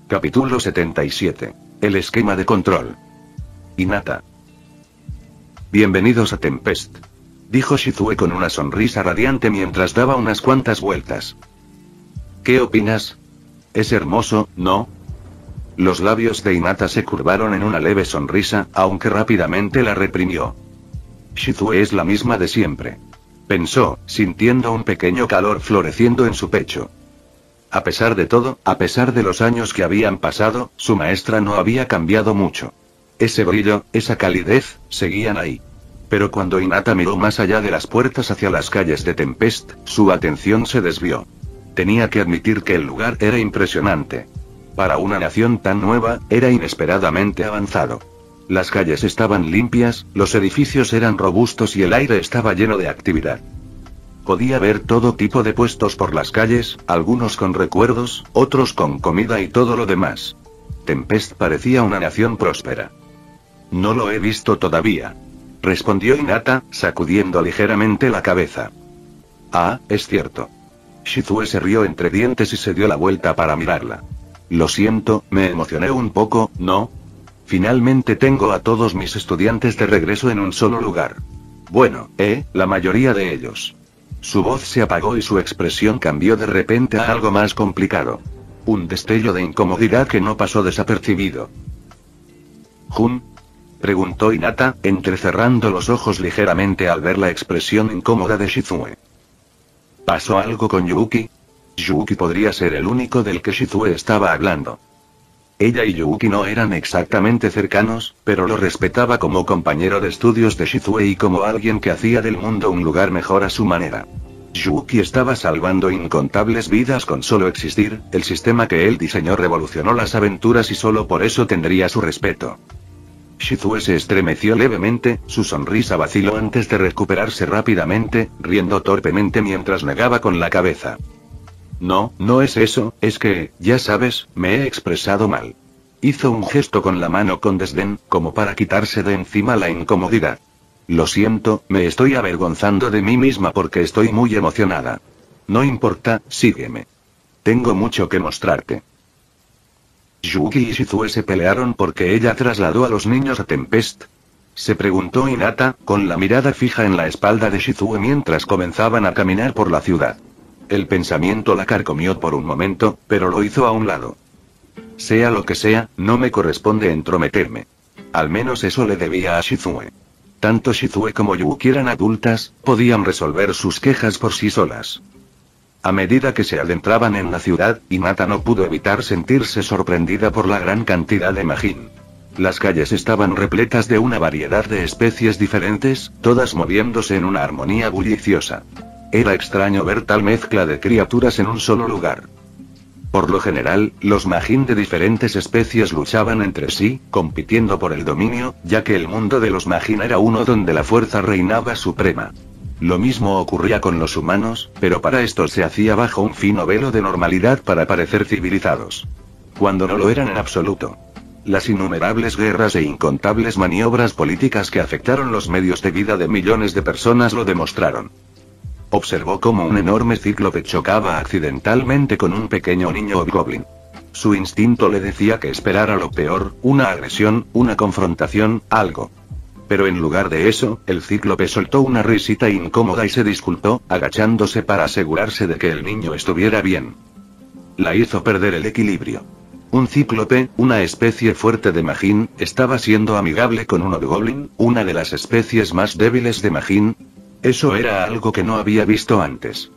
Capítulo 77. El esquema de control. Hinata. Bienvenidos a Tempest, dijo Shizue con una sonrisa radiante mientras daba unas cuantas vueltas. ¿Qué opinas? Es hermoso, ¿no? Los labios de Hinata se curvaron en una leve sonrisa, aunque rápidamente la reprimió. Shizue es la misma de siempre, pensó, sintiendo un pequeño calor floreciendo en su pecho. A pesar de todo, a pesar de los años que habían pasado, su maestra no había cambiado mucho. Ese brillo, esa calidez, seguían ahí. Pero cuando Hinata miró más allá de las puertas hacia las calles de Tempest, su atención se desvió. Tenía que admitir que el lugar era impresionante. Para una nación tan nueva, era inesperadamente avanzado. Las calles estaban limpias, los edificios eran robustos y el aire estaba lleno de actividad. Podía ver todo tipo de puestos por las calles, algunos con recuerdos, otros con comida y todo lo demás. Tempest parecía una nación próspera. No lo he visto todavía, respondió Hinata, sacudiendo ligeramente la cabeza. Ah, es cierto. Shizue se rió entre dientes y se dio la vuelta para mirarla. Lo siento, me emocioné un poco, ¿no? Finalmente tengo a todos mis estudiantes de regreso en un solo lugar. Bueno, la mayoría de ellos. Su voz se apagó y su expresión cambió de repente a algo más complicado. Un destello de incomodidad que no pasó desapercibido. ¿Jun? Preguntó Hinata, entrecerrando los ojos ligeramente al ver la expresión incómoda de Shizue. ¿Pasó algo con Yuuki? Yuuki podría ser el único del que Shizue estaba hablando. Ella y Yuuki no eran exactamente cercanos, pero lo respetaba como compañero de estudios de Shizue y como alguien que hacía del mundo un lugar mejor a su manera. Yuuki estaba salvando incontables vidas con solo existir, el sistema que él diseñó revolucionó las aventuras y solo por eso tendría su respeto. Shizue se estremeció levemente, su sonrisa vaciló antes de recuperarse rápidamente, riendo torpemente mientras negaba con la cabeza. No, no es eso, es que, ya sabes, me he expresado mal. Hizo un gesto con la mano con desdén, como para quitarse de encima la incomodidad. Lo siento, me estoy avergonzando de mí misma porque estoy muy emocionada. No importa, sígueme. Tengo mucho que mostrarte. Yuuki y Shizue se pelearon porque ella trasladó a los niños a Tempest. Se preguntó Hinata, con la mirada fija en la espalda de Shizue mientras comenzaban a caminar por la ciudad. El pensamiento la carcomió por un momento, pero lo hizo a un lado. Sea lo que sea, no me corresponde entrometerme. Al menos eso le debía a Shizue. Tanto Shizue como Yuuki eran adultas, podían resolver sus quejas por sí solas. A medida que se adentraban en la ciudad, Hinata no pudo evitar sentirse sorprendida por la gran cantidad de Majin. Las calles estaban repletas de una variedad de especies diferentes, todas moviéndose en una armonía bulliciosa. Era extraño ver tal mezcla de criaturas en un solo lugar. Por lo general, los Majin de diferentes especies luchaban entre sí, compitiendo por el dominio, ya que el mundo de los Majin era uno donde la fuerza reinaba suprema. Lo mismo ocurría con los humanos, pero para estos se hacía bajo un fino velo de normalidad para parecer civilizados. Cuando no lo eran en absoluto. Las innumerables guerras e incontables maniobras políticas que afectaron los medios de vida de millones de personas lo demostraron. Observó cómo un enorme cíclope chocaba accidentalmente con un pequeño niño hobgoblin. Su instinto le decía que esperara lo peor, una agresión, una confrontación, algo. Pero en lugar de eso, el cíclope soltó una risita incómoda y se disculpó, agachándose para asegurarse de que el niño estuviera bien. La hizo perder el equilibrio. Un cíclope, una especie fuerte de Majin, estaba siendo amigable con un hobgoblin, una de las especies más débiles de Majin. Eso era algo que no había visto antes.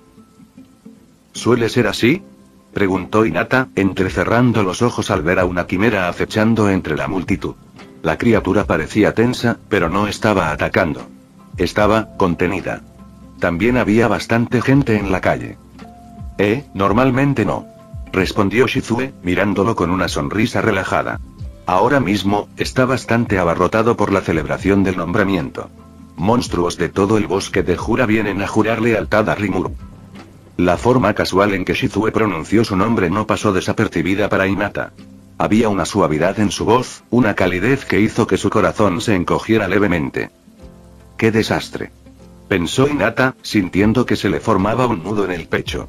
¿Suele ser así?, preguntó Hinata, entrecerrando los ojos al ver a una quimera acechando entre la multitud. La criatura parecía tensa, pero no estaba atacando. Estaba contenida. También había bastante gente en la calle. Normalmente no, respondió Shizue, mirándolo con una sonrisa relajada. Ahora mismo, está bastante abarrotado por la celebración del nombramiento. Monstruos de todo el bosque de Jura vienen a jurar lealtad a Rimuru. La forma casual en que Shizue pronunció su nombre no pasó desapercibida para Hinata. Había una suavidad en su voz, una calidez que hizo que su corazón se encogiera levemente. ¡Qué desastre!, pensó Hinata, sintiendo que se le formaba un nudo en el pecho.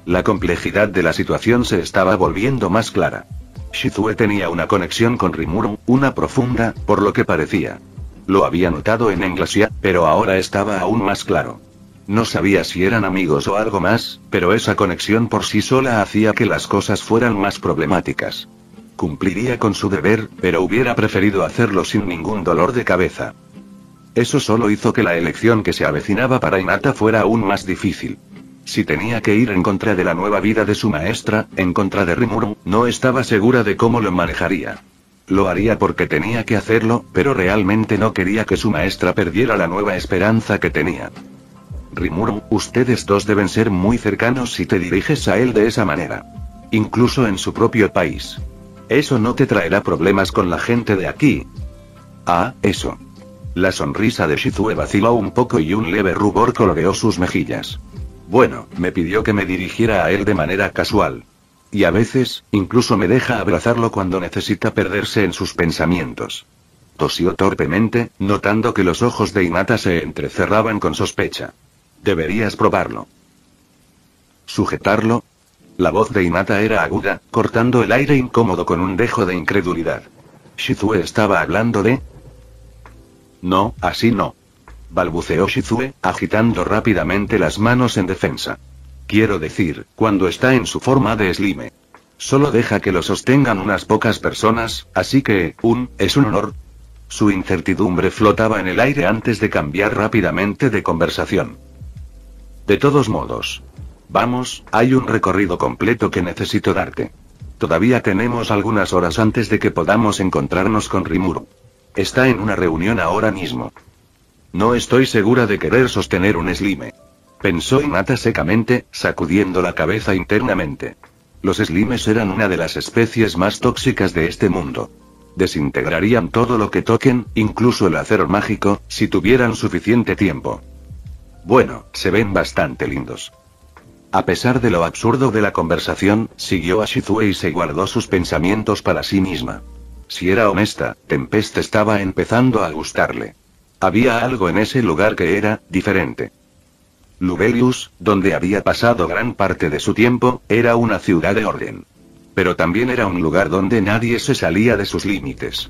La complejidad de la situación se estaba volviendo más clara. Shizue tenía una conexión con Rimuru, una profunda, por lo que parecía. Lo había notado en Englasia, pero ahora estaba aún más claro. No sabía si eran amigos o algo más, pero esa conexión por sí sola hacía que las cosas fueran más problemáticas. Cumpliría con su deber, pero hubiera preferido hacerlo sin ningún dolor de cabeza. Eso solo hizo que la elección que se avecinaba para Hinata fuera aún más difícil. Si tenía que ir en contra de la nueva vida de su maestra, en contra de Rimuru, no estaba segura de cómo lo manejaría. Lo haría porque tenía que hacerlo, pero realmente no quería que su maestra perdiera la nueva esperanza que tenía. Rimuru, ustedes dos deben ser muy cercanos si te diriges a él de esa manera. Incluso en su propio país. Eso no te traerá problemas con la gente de aquí. Ah, eso. La sonrisa de Shizue vaciló un poco y un leve rubor coloreó sus mejillas. Bueno, me pidió que me dirigiera a él de manera casual. Y a veces, incluso me deja abrazarlo cuando necesita perderse en sus pensamientos. Tosió torpemente, notando que los ojos de Hinata se entrecerraban con sospecha. Deberías probarlo. ¿Sujetarlo? La voz de Hinata era aguda, cortando el aire incómodo con un dejo de incredulidad. ¿Shizue estaba hablando de...? No, así no. Balbuceó Shizue, agitando rápidamente las manos en defensa. Quiero decir, cuando está en su forma de slime. Solo deja que lo sostengan unas pocas personas, así que, es un honor. Su incertidumbre flotaba en el aire antes de cambiar rápidamente de conversación. De todos modos. Vamos, hay un recorrido completo que necesito darte. Todavía tenemos algunas horas antes de que podamos encontrarnos con Rimuru. Está en una reunión ahora mismo. No estoy segura de querer sostener un slime. Pensó Hinata secamente, sacudiendo la cabeza internamente. Los slimes eran una de las especies más tóxicas de este mundo. Desintegrarían todo lo que toquen, incluso el acero mágico, si tuvieran suficiente tiempo. Bueno, se ven bastante lindos. A pesar de lo absurdo de la conversación, siguió a Shizue y se guardó sus pensamientos para sí misma. Si era honesta, Tempest estaba empezando a gustarle. Había algo en ese lugar que era diferente. Lubelius, donde había pasado gran parte de su tiempo, era una ciudad de orden. Pero también era un lugar donde nadie se salía de sus límites.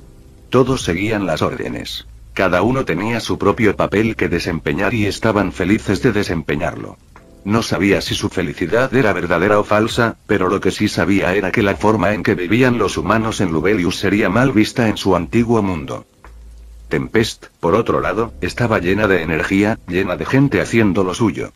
Todos seguían las órdenes. Cada uno tenía su propio papel que desempeñar y estaban felices de desempeñarlo. No sabía si su felicidad era verdadera o falsa, pero lo que sí sabía era que la forma en que vivían los humanos en Lubelius sería mal vista en su antiguo mundo. Tempest, por otro lado, estaba llena de energía, llena de gente haciendo lo suyo.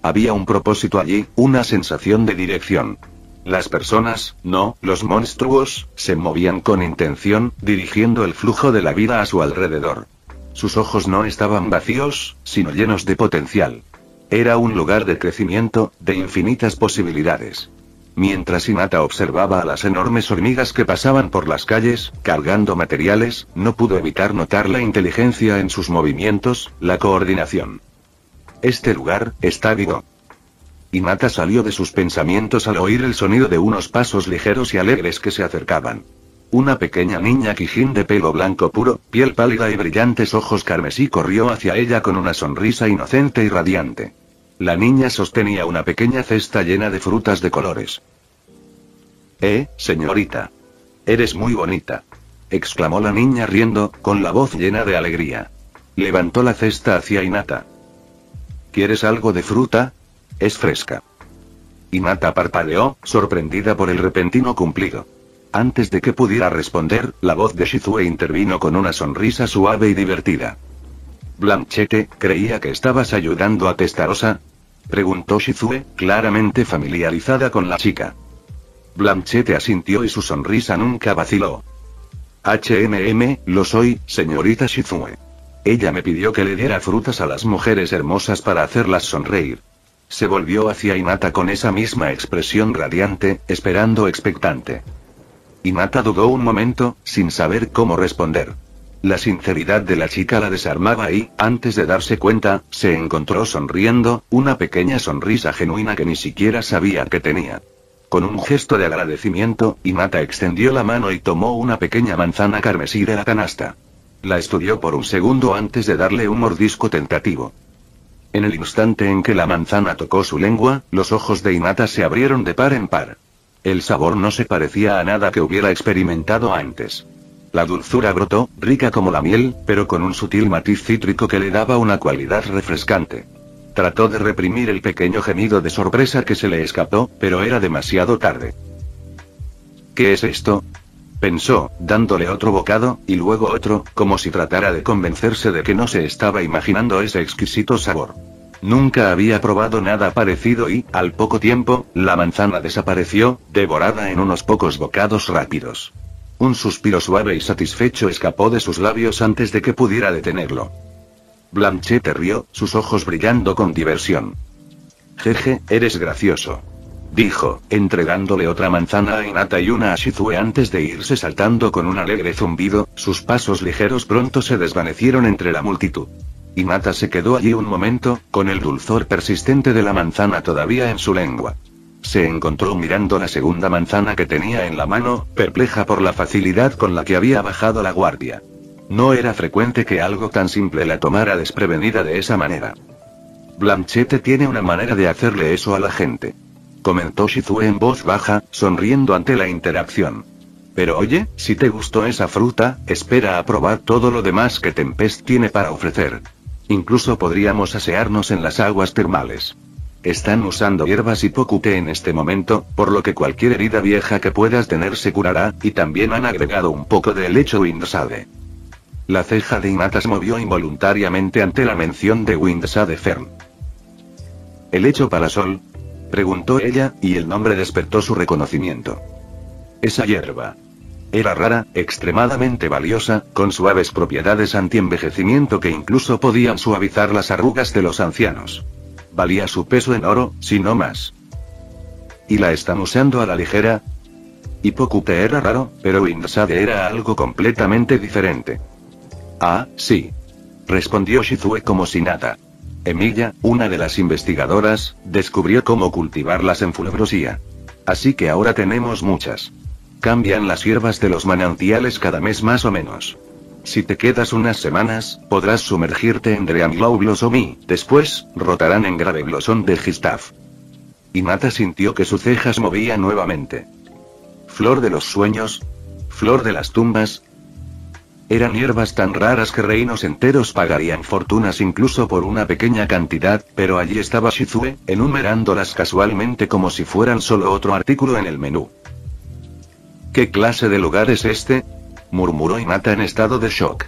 Había un propósito allí, una sensación de dirección. Las personas, no, los monstruos, se movían con intención, dirigiendo el flujo de la vida a su alrededor. Sus ojos no estaban vacíos, sino llenos de potencial. Era un lugar de crecimiento, de infinitas posibilidades. Mientras Hinata observaba a las enormes hormigas que pasaban por las calles, cargando materiales, no pudo evitar notar la inteligencia en sus movimientos, la coordinación. Este lugar está vivo. Hinata salió de sus pensamientos al oír el sonido de unos pasos ligeros y alegres que se acercaban. Una pequeña niña Kijin de pelo blanco puro, piel pálida y brillantes ojos carmesí corrió hacia ella con una sonrisa inocente y radiante. La niña sostenía una pequeña cesta llena de frutas de colores. Señorita. Eres muy bonita. Exclamó la niña riendo, con la voz llena de alegría. Levantó la cesta hacia Hinata. ¿Quieres algo de fruta? Es fresca. Hinata parpadeó, sorprendida por el repentino cumplido. Antes de que pudiera responder, la voz de Shizue intervino con una sonrisa suave y divertida. Blanchette, ¿creía que estabas ayudando a Testarossa? Preguntó Shizue, claramente familiarizada con la chica. Blanchette asintió y su sonrisa nunca vaciló. Lo soy, señorita Shizue. Ella me pidió que le diera frutas a las mujeres hermosas para hacerlas sonreír. Se volvió hacia Hinata con esa misma expresión radiante, esperando expectante. Hinata dudó un momento, sin saber cómo responder. La sinceridad de la chica la desarmaba y, antes de darse cuenta, se encontró sonriendo, una pequeña sonrisa genuina que ni siquiera sabía que tenía. Con un gesto de agradecimiento, Hinata extendió la mano y tomó una pequeña manzana carmesí de la canasta. La estudió por un segundo antes de darle un mordisco tentativo. En el instante en que la manzana tocó su lengua, los ojos de Hinata se abrieron de par en par. El sabor no se parecía a nada que hubiera experimentado antes. La dulzura brotó, rica como la miel, pero con un sutil matiz cítrico que le daba una cualidad refrescante. Trató de reprimir el pequeño gemido de sorpresa que se le escapó, pero era demasiado tarde. ¿Qué es esto?, pensó, dándole otro bocado, y luego otro, como si tratara de convencerse de que no se estaba imaginando ese exquisito sabor. Nunca había probado nada parecido y, al poco tiempo, la manzana desapareció, devorada en unos pocos bocados rápidos. Un suspiro suave y satisfecho escapó de sus labios antes de que pudiera detenerlo. Blanchette rió, sus ojos brillando con diversión. Jeje, eres gracioso, dijo, entregándole otra manzana a Hinata y una a Shizue antes de irse saltando con un alegre zumbido. Sus pasos ligeros pronto se desvanecieron entre la multitud. Hinata se quedó allí un momento, con el dulzor persistente de la manzana todavía en su lengua. Se encontró mirando la segunda manzana que tenía en la mano, perpleja por la facilidad con la que había bajado la guardia. No era frecuente que algo tan simple la tomara desprevenida de esa manera. Blanchette tiene una manera de hacerle eso a la gente, comentó Shizue en voz baja, sonriendo ante la interacción. Pero oye, si te gustó esa fruta, espera a probar todo lo demás que Tempest tiene para ofrecer. Incluso podríamos asearnos en las aguas termales. Están usando hierbas y poku té en este momento, por lo que cualquier herida vieja que puedas tener se curará, y también han agregado un poco de helecho Windsade. La ceja de Hinata se movió involuntariamente ante la mención de Windsade Fern. ¿Helecho para sol?, preguntó ella, y el nombre despertó su reconocimiento. Esa hierba era rara, extremadamente valiosa, con suaves propiedades antienvejecimiento que incluso podían suavizar las arrugas de los ancianos. Valía su peso en oro, si no más. ¿Y la están usando a la ligera? Y poku té era raro, pero Windsade era algo completamente diferente. Ah, sí, respondió Shizue como si nada. Emilia, una de las investigadoras, descubrió cómo cultivarlas en Fulbrosía. Así que ahora tenemos muchas. Cambian las hierbas de los manantiales cada mes más o menos. Si te quedas unas semanas, podrás sumergirte en Dreamglow Blossom y, después, rotarán en Grave Blossom de Gistaf. Hinata sintió que sus cejas movían nuevamente. ¿Flor de los sueños? ¿Flor de las tumbas? Eran hierbas tan raras que reinos enteros pagarían fortunas incluso por una pequeña cantidad, pero allí estaba Shizue, enumerándolas casualmente como si fueran solo otro artículo en el menú. ¿Qué clase de lugar es este?, murmuró Hinata en estado de shock.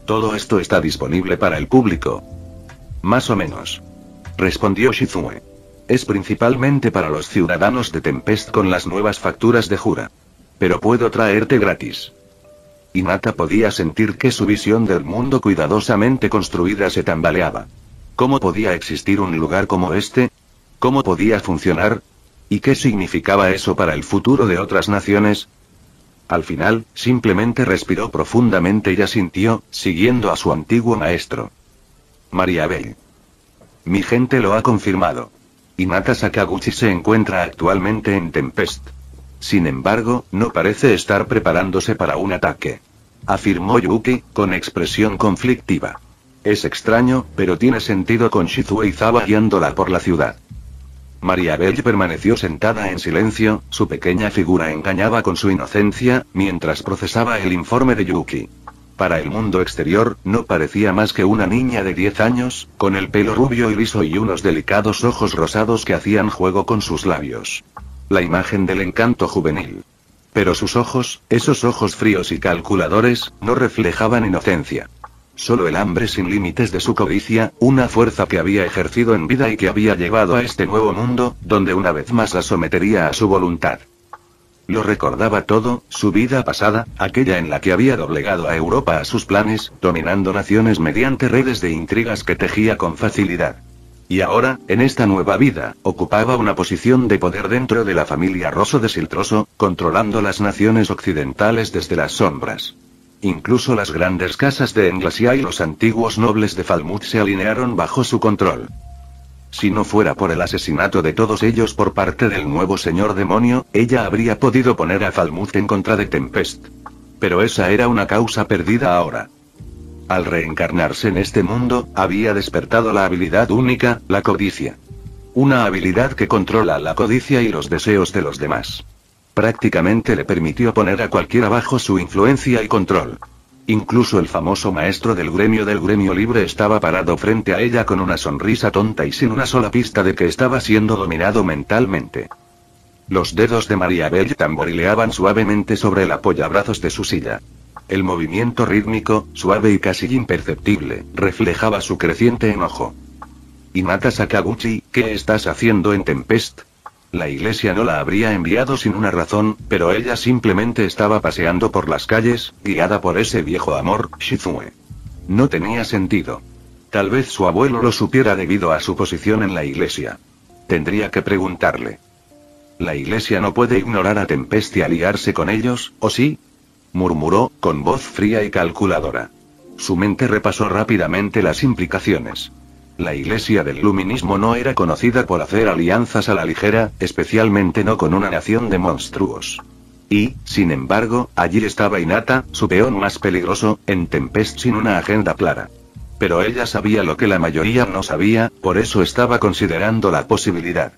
Todo esto está disponible para el público. Más o menos, respondió Shizue. Es principalmente para los ciudadanos de Tempest con las nuevas facturas de Jura. Pero puedo traerte gratis. Hinata podía sentir que su visión del mundo cuidadosamente construida se tambaleaba. ¿Cómo podía existir un lugar como este? ¿Cómo podía funcionar? ¿Y qué significaba eso para el futuro de otras naciones? Al final, simplemente respiró profundamente y asintió, siguiendo a su antiguo maestro. Maria Bell. Mi gente lo ha confirmado. Hinata Sakaguchi se encuentra actualmente en Tempest. Sin embargo, no parece estar preparándose para un ataque, afirmó Yuki, con expresión conflictiva. Es extraño, pero tiene sentido con Shizue Izawa guiándola por la ciudad. Maria Bell permaneció sentada en silencio, su pequeña figura engañaba con su inocencia, mientras procesaba el informe de Yuki. Para el mundo exterior, no parecía más que una niña de 10 años, con el pelo rubio y liso y unos delicados ojos rosados que hacían juego con sus labios. La imagen del encanto juvenil. Pero sus ojos, esos ojos fríos y calculadores, no reflejaban inocencia. Solo el hambre sin límites de su codicia, una fuerza que había ejercido en vida y que había llevado a este nuevo mundo, donde una vez más la sometería a su voluntad. Lo recordaba todo, su vida pasada, aquella en la que había doblegado a Europa a sus planes, dominando naciones mediante redes de intrigas que tejía con facilidad. Y ahora, en esta nueva vida, ocupaba una posición de poder dentro de la familia Rosso de Siltroso, controlando las naciones occidentales desde las sombras. Incluso las grandes casas de Englasia y los antiguos nobles de Falmouth se alinearon bajo su control. Si no fuera por el asesinato de todos ellos por parte del nuevo señor demonio, ella habría podido poner a Falmouth en contra de Tempest. Pero esa era una causa perdida ahora. Al reencarnarse en este mundo, había despertado la habilidad única, la codicia. Una habilidad que controla la codicia y los deseos de los demás. Prácticamente le permitió poner a cualquiera bajo su influencia y control. Incluso el famoso maestro del gremio libre estaba parado frente a ella con una sonrisa tonta y sin una sola pista de que estaba siendo dominado mentalmente. Los dedos de María Belle tamborileaban suavemente sobre el apoyabrazos de su silla. El movimiento rítmico, suave y casi imperceptible, reflejaba su creciente enojo. Hinata Sakaguchi, ¿qué estás haciendo en Tempest? La iglesia no la habría enviado sin una razón, pero ella simplemente estaba paseando por las calles, guiada por ese viejo amor, Shizue. No tenía sentido. Tal vez su abuelo lo supiera debido a su posición en la iglesia. Tendría que preguntarle. La iglesia no puede ignorar a Tempest y aliarse con ellos, ¿o sí? Murmuró, con voz fría y calculadora. Su mente repasó rápidamente las implicaciones. La iglesia del luminismo no era conocida por hacer alianzas a la ligera, especialmente no con una nación de monstruos. Y, sin embargo, allí estaba Hinata, su peón más peligroso, en Tempest sin una agenda clara. Pero ella sabía lo que la mayoría no sabía, por eso estaba considerando la posibilidad.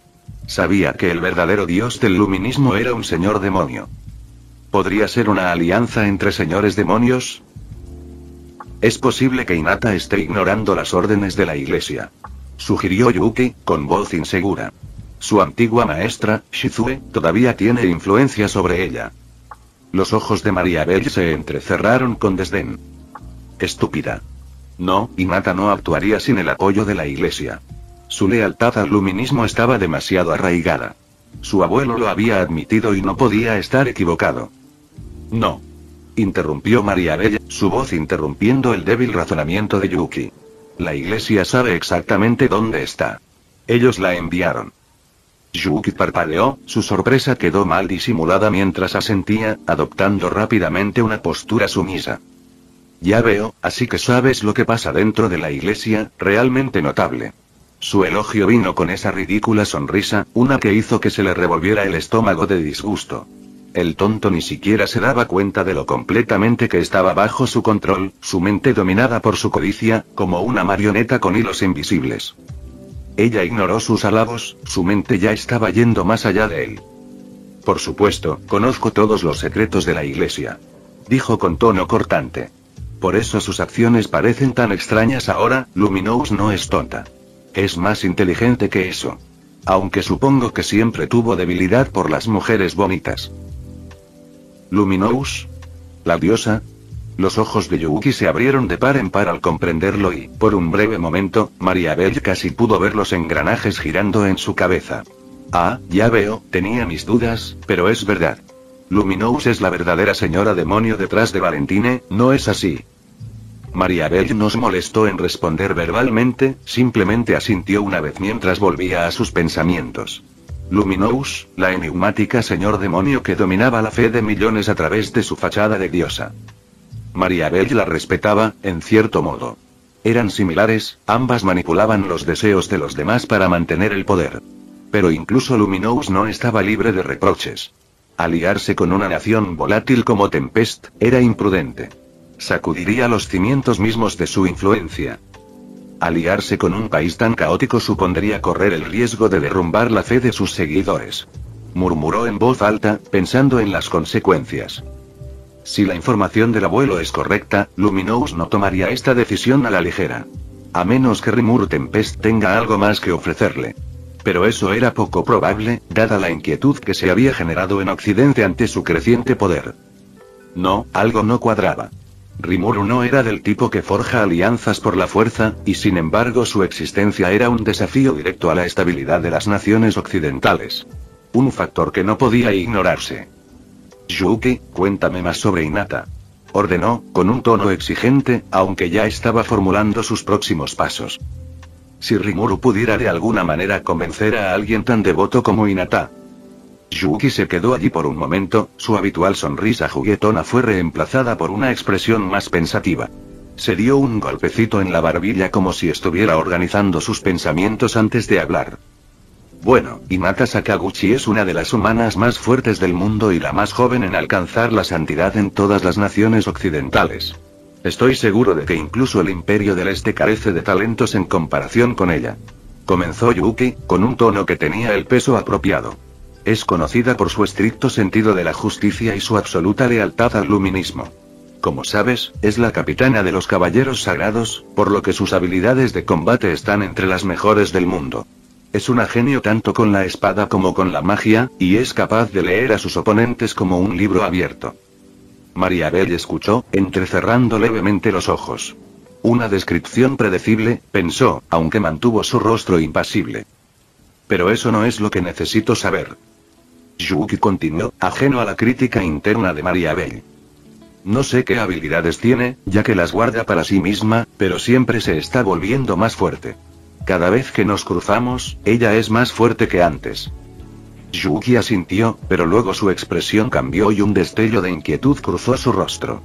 Sabía que el verdadero dios del luminismo era un señor demonio. ¿Podría ser una alianza entre señores demonios? Es posible que Hinata esté ignorando las órdenes de la iglesia. Sugirió Yuki, con voz insegura. Su antigua maestra, Shizue, todavía tiene influencia sobre ella. Los ojos de María Belle se entrecerraron con desdén. Estúpida. No, Hinata no actuaría sin el apoyo de la iglesia. Su lealtad al luminismo estaba demasiado arraigada. Su abuelo lo había admitido y no podía estar equivocado. No. Interrumpió María Belle, su voz interrumpiendo el débil razonamiento de Yuki. La iglesia sabe exactamente dónde está. Ellos la enviaron. Yuki parpadeó, su sorpresa quedó mal disimulada mientras asentía, adoptando rápidamente una postura sumisa. Ya veo, así que sabes lo que pasa dentro de la iglesia, realmente notable. Su elogio vino con esa ridícula sonrisa, una que hizo que se le revolviera el estómago de disgusto. El tonto ni siquiera se daba cuenta de lo completamente que estaba bajo su control, su mente dominada por su codicia, como una marioneta con hilos invisibles. Ella ignoró sus halagos, su mente ya estaba yendo más allá de él. Por supuesto, conozco todos los secretos de la iglesia. Dijo con tono cortante. Por eso sus acciones parecen tan extrañas ahora, Luminous no es tonta. Es más inteligente que eso. Aunque supongo que siempre tuvo debilidad por las mujeres bonitas. Luminous. La diosa. Los ojos de Yuki se abrieron de par en par al comprenderlo y, por un breve momento, María Belle casi pudo ver los engranajes girando en su cabeza. Ah, ya veo, tenía mis dudas, pero es verdad. Luminous es la verdadera señora demonio detrás de Valentine, ¿no es así? María Belle no se molestó en responder verbalmente, simplemente asintió una vez mientras volvía a sus pensamientos. Luminous, la enigmática señor demonio que dominaba la fe de millones a través de su fachada de diosa. María Belle la respetaba, en cierto modo. Eran similares, ambas manipulaban los deseos de los demás para mantener el poder. Pero incluso Luminous no estaba libre de reproches. Aliarse con una nación volátil como Tempest, era imprudente. Sacudiría los cimientos mismos de su influencia. Aliarse con un país tan caótico supondría correr el riesgo de derrumbar la fe de sus seguidores. Murmuró en voz alta, pensando en las consecuencias. Si la información del abuelo es correcta, Luminous no tomaría esta decisión a la ligera. A menos que Rimuru Tempest tenga algo más que ofrecerle. Pero eso era poco probable, dada la inquietud que se había generado en Occidente ante su creciente poder. No, algo no cuadraba. Rimuru no era del tipo que forja alianzas por la fuerza, y sin embargo su existencia era un desafío directo a la estabilidad de las naciones occidentales. Un factor que no podía ignorarse. Yuki, cuéntame más sobre Hinata. Ordenó, con un tono exigente, aunque ya estaba formulando sus próximos pasos. Si Rimuru pudiera de alguna manera convencer a alguien tan devoto como Hinata. Yuki se quedó allí por un momento, su habitual sonrisa juguetona fue reemplazada por una expresión más pensativa. Se dio un golpecito en la barbilla como si estuviera organizando sus pensamientos antes de hablar. Bueno, Hinata Sakaguchi es una de las humanas más fuertes del mundo y la más joven en alcanzar la santidad en todas las naciones occidentales. Estoy seguro de que incluso el Imperio del Este carece de talentos en comparación con ella. comenzó Yuki, con un tono que tenía el peso apropiado. Es conocida por su estricto sentido de la justicia y su absoluta lealtad al luminismo. Como sabes, es la capitana de los Caballeros Sagrados, por lo que sus habilidades de combate están entre las mejores del mundo. Es una genio tanto con la espada como con la magia, y es capaz de leer a sus oponentes como un libro abierto. María Bell escuchó, entrecerrando levemente los ojos. Una descripción predecible, pensó, aunque mantuvo su rostro impasible. Pero eso no es lo que necesito saber. Yuki continuó, ajeno a la crítica interna de María Bell. No sé qué habilidades tiene, ya que las guarda para sí misma, pero siempre se está volviendo más fuerte. Cada vez que nos cruzamos, ella es más fuerte que antes. Yuki asintió, pero luego su expresión cambió y un destello de inquietud cruzó su rostro.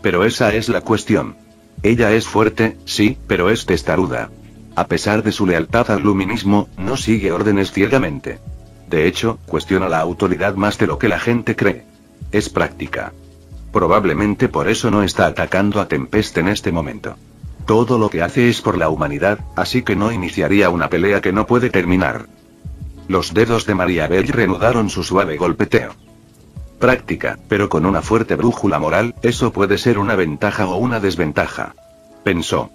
Pero esa es la cuestión. Ella es fuerte, sí, pero es testaruda. A pesar de su lealtad al luminismo, no sigue órdenes ciegamente. De hecho, cuestiona la autoridad más de lo que la gente cree. Es práctica. Probablemente por eso no está atacando a Tempest en este momento. Todo lo que hace es por la humanidad, así que no iniciaría una pelea que no puede terminar. Los dedos de María Bell reanudaron su suave golpeteo. Práctica, pero con una fuerte brújula moral, eso puede ser una ventaja o una desventaja. Pensó.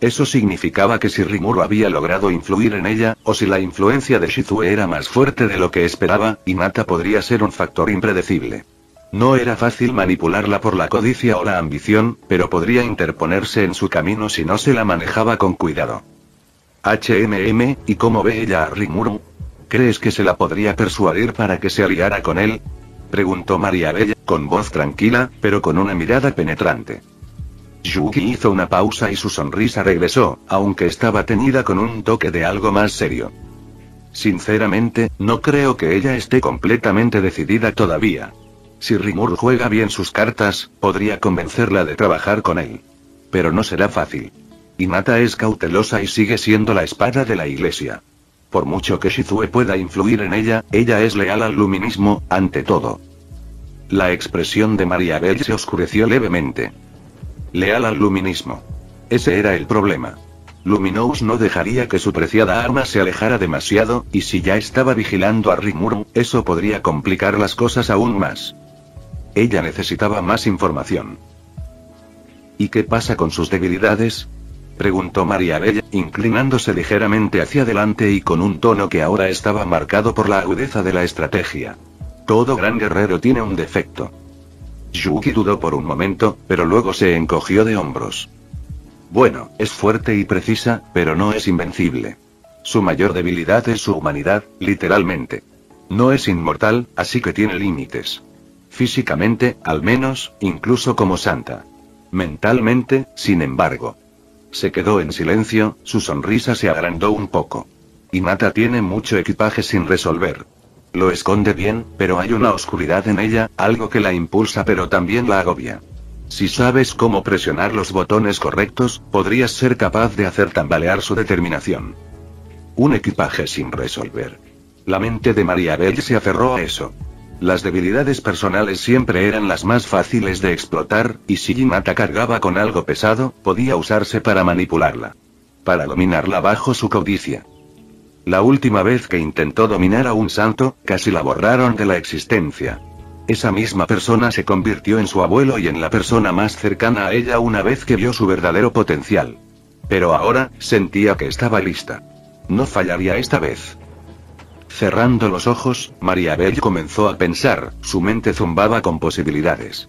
Eso significaba que si Rimuru había logrado influir en ella, o si la influencia de Shizue era más fuerte de lo que esperaba, Hinata podría ser un factor impredecible. No era fácil manipularla por la codicia o la ambición, pero podría interponerse en su camino si no se la manejaba con cuidado. ¿Y cómo ve ella a Rimuru? ¿Crees que se la podría persuadir para que se aliara con él? Preguntó María Bell, con voz tranquila, pero con una mirada penetrante. Yuki hizo una pausa y su sonrisa regresó, aunque estaba teñida con un toque de algo más serio. Sinceramente, no creo que ella esté completamente decidida todavía. Si Rimuru juega bien sus cartas, podría convencerla de trabajar con él. Pero no será fácil. Hinata es cautelosa y sigue siendo la espada de la iglesia. Por mucho que Shizue pueda influir en ella, ella es leal al luminismo, ante todo. La expresión de María Bell se oscureció levemente. Leal al luminismo. Ese era el problema. Luminous no dejaría que su preciada arma se alejara demasiado, y si ya estaba vigilando a Rimuru, eso podría complicar las cosas aún más. Ella necesitaba más información. ¿Y qué pasa con sus debilidades? Preguntó María Bell, inclinándose ligeramente hacia adelante y con un tono que ahora estaba marcado por la agudeza de la estrategia. Todo gran guerrero tiene un defecto. Yuki dudó por un momento, pero luego se encogió de hombros. Bueno, es fuerte y precisa, pero no es invencible. Su mayor debilidad es su humanidad, literalmente. No es inmortal, así que tiene límites. Físicamente, al menos, incluso como santa. Mentalmente, sin embargo. Se quedó en silencio, su sonrisa se agrandó un poco. Hinata tiene mucho equipaje sin resolver. Lo esconde bien, pero hay una oscuridad en ella, algo que la impulsa pero también la agobia. Si sabes cómo presionar los botones correctos, podrías ser capaz de hacer tambalear su determinación. Un equipaje sin resolver. La mente de María Bell se aferró a eso. Las debilidades personales siempre eran las más fáciles de explotar, y si Hinata cargaba con algo pesado, podía usarse para manipularla. Para dominarla bajo su codicia. La última vez que intentó dominar a un santo, casi la borraron de la existencia. Esa misma persona se convirtió en su abuelo y en la persona más cercana a ella una vez que vio su verdadero potencial. Pero ahora, sentía que estaba lista. No fallaría esta vez. Cerrando los ojos, María Bell comenzó a pensar, su mente zumbaba con posibilidades.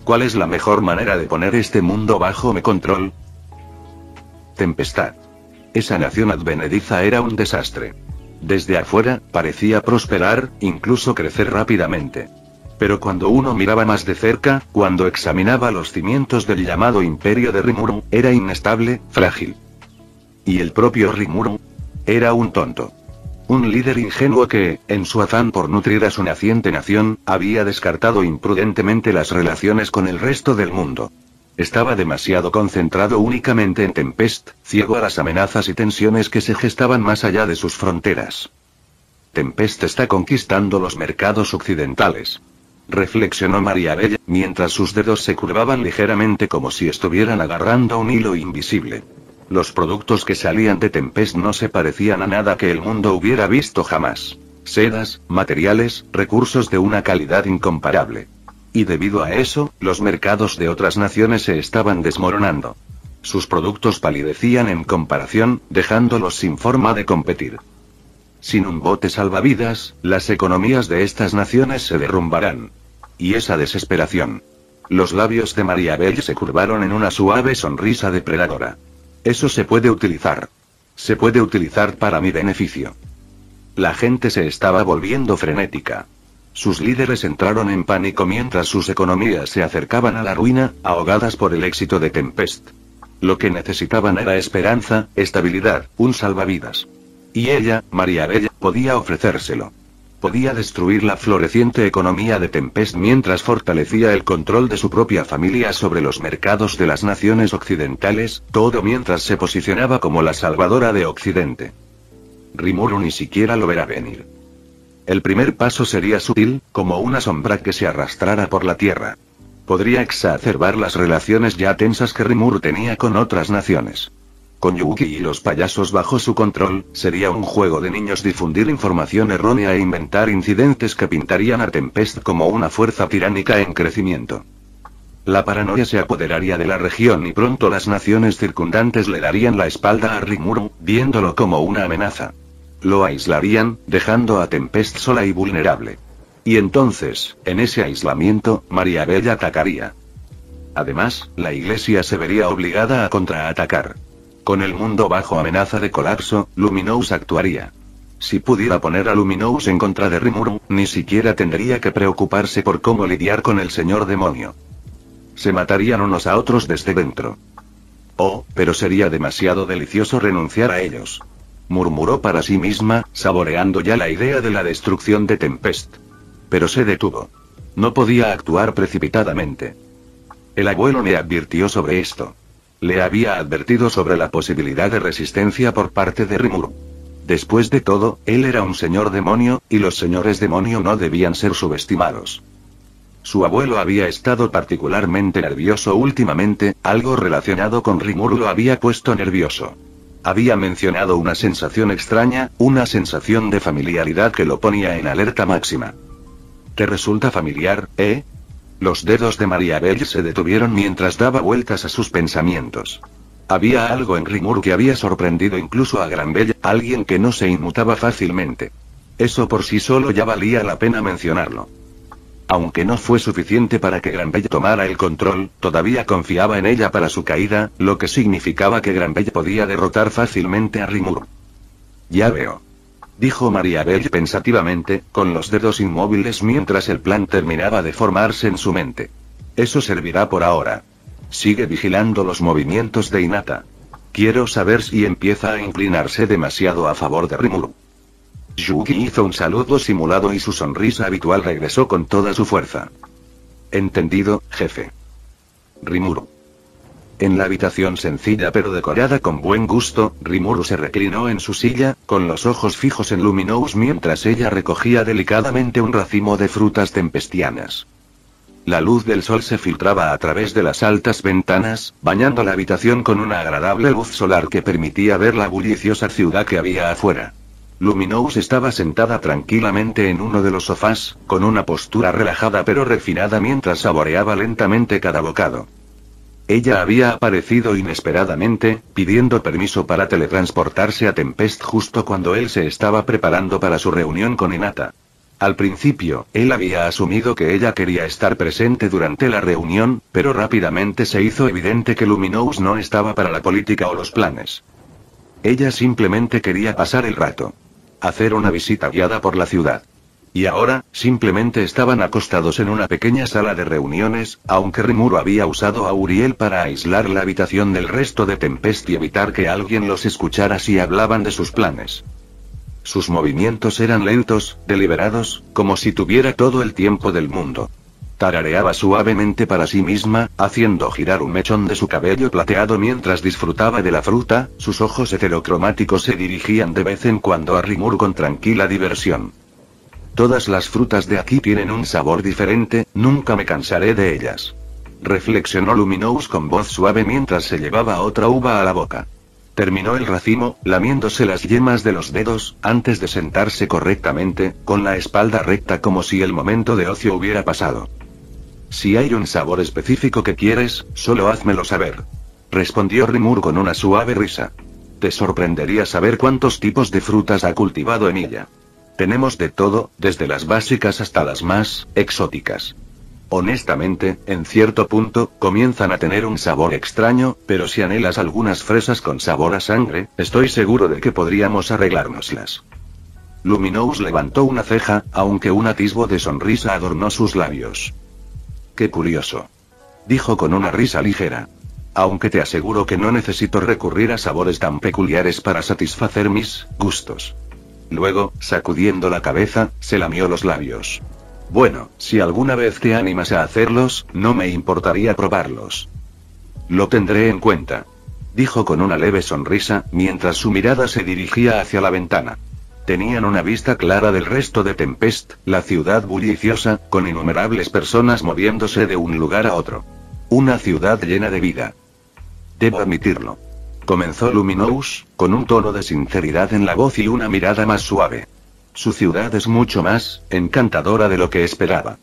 ¿Cuál es la mejor manera de poner este mundo bajo mi control? Tempestad. Esa nación advenediza era un desastre. Desde afuera, parecía prosperar, incluso crecer rápidamente. Pero cuando uno miraba más de cerca, cuando examinaba los cimientos del llamado imperio de Rimuru, era inestable, frágil. Y el propio Rimuru era un tonto. Un líder ingenuo que, en su afán por nutrir a su naciente nación, había descartado imprudentemente las relaciones con el resto del mundo. Estaba demasiado concentrado únicamente en Tempest, ciego a las amenazas y tensiones que se gestaban más allá de sus fronteras. Tempest está conquistando los mercados occidentales. Reflexionó María Bell, mientras sus dedos se curvaban ligeramente como si estuvieran agarrando un hilo invisible. Los productos que salían de Tempest no se parecían a nada que el mundo hubiera visto jamás. Sedas, materiales, recursos de una calidad incomparable. Y debido a eso, los mercados de otras naciones se estaban desmoronando. Sus productos palidecían en comparación, dejándolos sin forma de competir. Sin un bote salvavidas, las economías de estas naciones se derrumbarán. Y esa desesperación. Los labios de María Belle se curvaron en una suave sonrisa depredadora. Eso se puede utilizar. Se puede utilizar para mi beneficio. La gente se estaba volviendo frenética. Sus líderes entraron en pánico mientras sus economías se acercaban a la ruina, ahogadas por el éxito de Tempest. Lo que necesitaban era esperanza, estabilidad, un salvavidas. Y ella, María Belle, podía ofrecérselo. Podía destruir la floreciente economía de Tempest mientras fortalecía el control de su propia familia sobre los mercados de las naciones occidentales, todo mientras se posicionaba como la salvadora de Occidente. Rimuru ni siquiera lo verá venir. El primer paso sería sutil, como una sombra que se arrastrara por la tierra. Podría exacerbar las relaciones ya tensas que Rimuru tenía con otras naciones. Con Yuki y los payasos bajo su control, sería un juego de niños difundir información errónea e inventar incidentes que pintarían a Tempest como una fuerza tiránica en crecimiento. La paranoia se apoderaría de la región y pronto las naciones circundantes le darían la espalda a Rimuru, viéndolo como una amenaza. Lo aislarían, dejando a Tempest sola y vulnerable. Y entonces, en ese aislamiento, María Belle atacaría. Además, la iglesia se vería obligada a contraatacar. Con el mundo bajo amenaza de colapso, Luminous actuaría. Si pudiera poner a Luminous en contra de Rimuru, ni siquiera tendría que preocuparse por cómo lidiar con el señor demonio. Se matarían unos a otros desde dentro. Oh, pero sería demasiado delicioso renunciar a ellos. Murmuró para sí misma, saboreando ya la idea de la destrucción de Tempest. Pero se detuvo. No podía actuar precipitadamente. El abuelo le advirtió sobre esto. Le había advertido sobre la posibilidad de resistencia por parte de Rimuru. Después de todo, él era un señor demonio, y los señores demonio no debían ser subestimados. Su abuelo había estado particularmente nervioso últimamente, algo relacionado con Rimuru lo había puesto nervioso. Había mencionado una sensación extraña, una sensación de familiaridad que lo ponía en alerta máxima. ¿Te resulta familiar, eh? Los dedos de María Belle se detuvieron mientras daba vueltas a sus pensamientos. Había algo en Rimuru que había sorprendido incluso a Granbella, alguien que no se inmutaba fácilmente. Eso por sí solo ya valía la pena mencionarlo. Aunque no fue suficiente para que Granbella tomara el control, todavía confiaba en ella para su caída, lo que significaba que Granbella podía derrotar fácilmente a Rimuru. Ya veo. Dijo María Belle pensativamente, con los dedos inmóviles mientras el plan terminaba de formarse en su mente. Eso servirá por ahora. Sigue vigilando los movimientos de Hinata. Quiero saber si empieza a inclinarse demasiado a favor de Rimuru. Yuki hizo un saludo simulado y su sonrisa habitual regresó con toda su fuerza. Entendido, jefe. Rimuru. En la habitación sencilla pero decorada con buen gusto, Rimuru se reclinó en su silla, con los ojos fijos en Luminous mientras ella recogía delicadamente un racimo de frutas tempestianas. La luz del sol se filtraba a través de las altas ventanas, bañando la habitación con una agradable luz solar que permitía ver la bulliciosa ciudad que había afuera. Luminous estaba sentada tranquilamente en uno de los sofás, con una postura relajada pero refinada mientras saboreaba lentamente cada bocado. Ella había aparecido inesperadamente, pidiendo permiso para teletransportarse a Tempest justo cuando él se estaba preparando para su reunión con Hinata. Al principio, él había asumido que ella quería estar presente durante la reunión, pero rápidamente se hizo evidente que Luminous no estaba para la política o los planes. Ella simplemente quería pasar el rato. Hacer una visita guiada por la ciudad. Y ahora, simplemente estaban acostados en una pequeña sala de reuniones, aunque Rimuru había usado a Uriel para aislar la habitación del resto de Tempest y evitar que alguien los escuchara si hablaban de sus planes. Sus movimientos eran lentos, deliberados, como si tuviera todo el tiempo del mundo. Tarareaba suavemente para sí misma, haciendo girar un mechón de su cabello plateado mientras disfrutaba de la fruta, sus ojos heterocromáticos se dirigían de vez en cuando a Rimuru con tranquila diversión. Todas las frutas de aquí tienen un sabor diferente, nunca me cansaré de ellas. Reflexionó Luminous con voz suave mientras se llevaba otra uva a la boca. Terminó el racimo, lamiéndose las yemas de los dedos, antes de sentarse correctamente, con la espalda recta como si el momento de ocio hubiera pasado. Si hay un sabor específico que quieres, solo házmelo saber. Respondió Rimuru con una suave risa. Te sorprendería saber cuántos tipos de frutas ha cultivado Emilia. Tenemos de todo, desde las básicas hasta las más exóticas. Honestamente, en cierto punto, comienzan a tener un sabor extraño, pero si anhelas algunas fresas con sabor a sangre, estoy seguro de que podríamos arreglárnoslas. Luminous levantó una ceja, aunque un atisbo de sonrisa adornó sus labios. Qué curioso. Dijo con una risa ligera. Aunque te aseguro que no necesito recurrir a sabores tan peculiares para satisfacer mis gustos. Luego, sacudiendo la cabeza, se lamió los labios. Bueno, si alguna vez te animas a hacerlos, no me importaría probarlos. Lo tendré en cuenta. Dijo con una leve sonrisa, mientras su mirada se dirigía hacia la ventana. Tenían una vista clara del resto de Tempest, la ciudad bulliciosa, con innumerables personas moviéndose de un lugar a otro. Una ciudad llena de vida. Debo admitirlo. Comenzó Luminous, con un tono de sinceridad en la voz y una mirada más suave. Su ciudad es mucho más encantadora de lo que esperaba.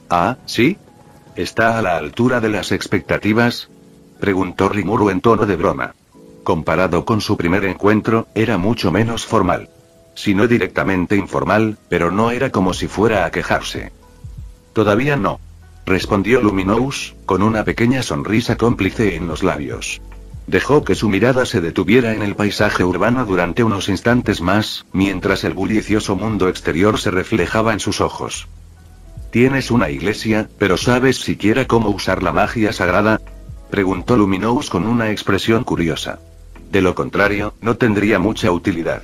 ¿Ah, sí? ¿Está a la altura de las expectativas? Preguntó Rimuru en tono de broma. Comparado con su primer encuentro, era mucho menos formal. Si no directamente informal, pero no era como si fuera a quejarse. Todavía no. Respondió Luminous, con una pequeña sonrisa cómplice en los labios. Dejó que su mirada se detuviera en el paisaje urbano durante unos instantes más, mientras el bullicioso mundo exterior se reflejaba en sus ojos. ¿Tienes una iglesia, pero sabes siquiera cómo usar la magia sagrada? Preguntó Luminous con una expresión curiosa. De lo contrario, no tendría mucha utilidad.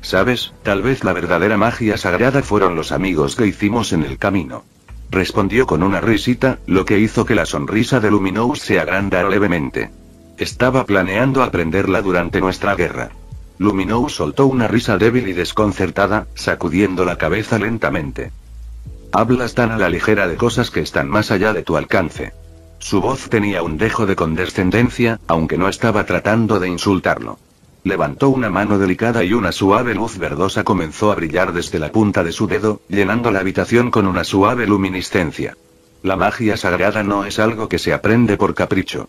¿Sabes? Tal vez la verdadera magia sagrada fueron los amigos que hicimos en el camino. Respondió con una risita, lo que hizo que la sonrisa de Luminous se agrandara levemente. Estaba planeando aprenderla durante nuestra guerra. Luminous soltó una risa débil y desconcertada, sacudiendo la cabeza lentamente. Hablas tan a la ligera de cosas que están más allá de tu alcance. Su voz tenía un dejo de condescendencia, aunque no estaba tratando de insultarlo. Levantó una mano delicada y una suave luz verdosa comenzó a brillar desde la punta de su dedo, llenando la habitación con una suave luminiscencia. La magia sagrada no es algo que se aprende por capricho.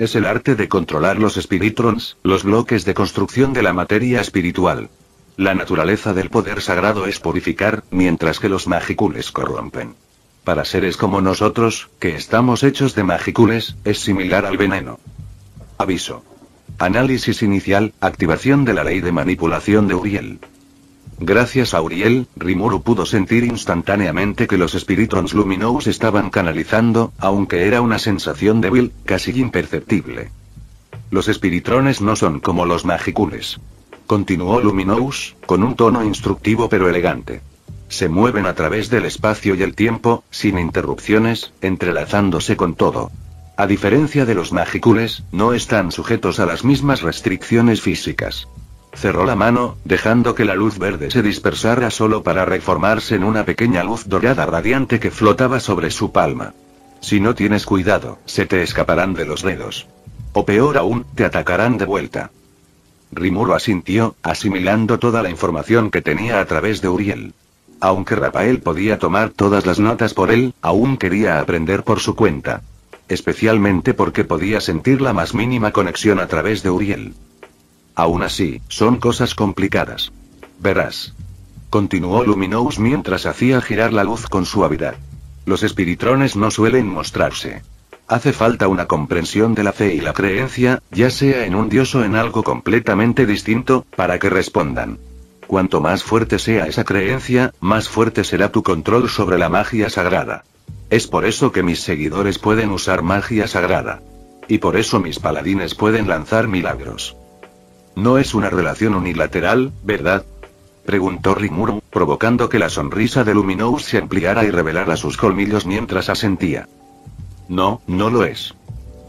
Es el arte de controlar los spiritrons, los bloques de construcción de la materia espiritual. La naturaleza del poder sagrado es purificar, mientras que los magicules corrompen. Para seres como nosotros, que estamos hechos de magicules, es similar al veneno. Aviso. Análisis inicial, activación de la ley de manipulación de Uriel. Gracias a Uriel, Rimuru pudo sentir instantáneamente que los Spiritrons Luminous estaban canalizando, aunque era una sensación débil, casi imperceptible. Los Spiritrones no son como los magicules. Continuó Luminous, con un tono instructivo pero elegante. Se mueven a través del espacio y el tiempo, sin interrupciones, entrelazándose con todo. A diferencia de los magicules, no están sujetos a las mismas restricciones físicas. Cerró la mano, dejando que la luz verde se dispersara solo para reformarse en una pequeña luz dorada radiante que flotaba sobre su palma. Si no tienes cuidado, se te escaparán de los dedos. O peor aún, te atacarán de vuelta. Rimuru asintió, asimilando toda la información que tenía a través de Uriel. Aunque Rafael podía tomar todas las notas por él, aún quería aprender por su cuenta. Especialmente porque podía sentir la más mínima conexión a través de Uriel. Aún así, son cosas complicadas. Verás. Continuó Luminous mientras hacía girar la luz con suavidad. Los spiritrones no suelen mostrarse. Hace falta una comprensión de la fe y la creencia, ya sea en un dios o en algo completamente distinto, para que respondan. Cuanto más fuerte sea esa creencia, más fuerte será tu control sobre la magia sagrada. Es por eso que mis seguidores pueden usar magia sagrada. Y por eso mis paladines pueden lanzar milagros. No es una relación unilateral, ¿verdad? Preguntó Rimuru, provocando que la sonrisa de Luminous se ampliara y revelara sus colmillos mientras asentía. No, no lo es.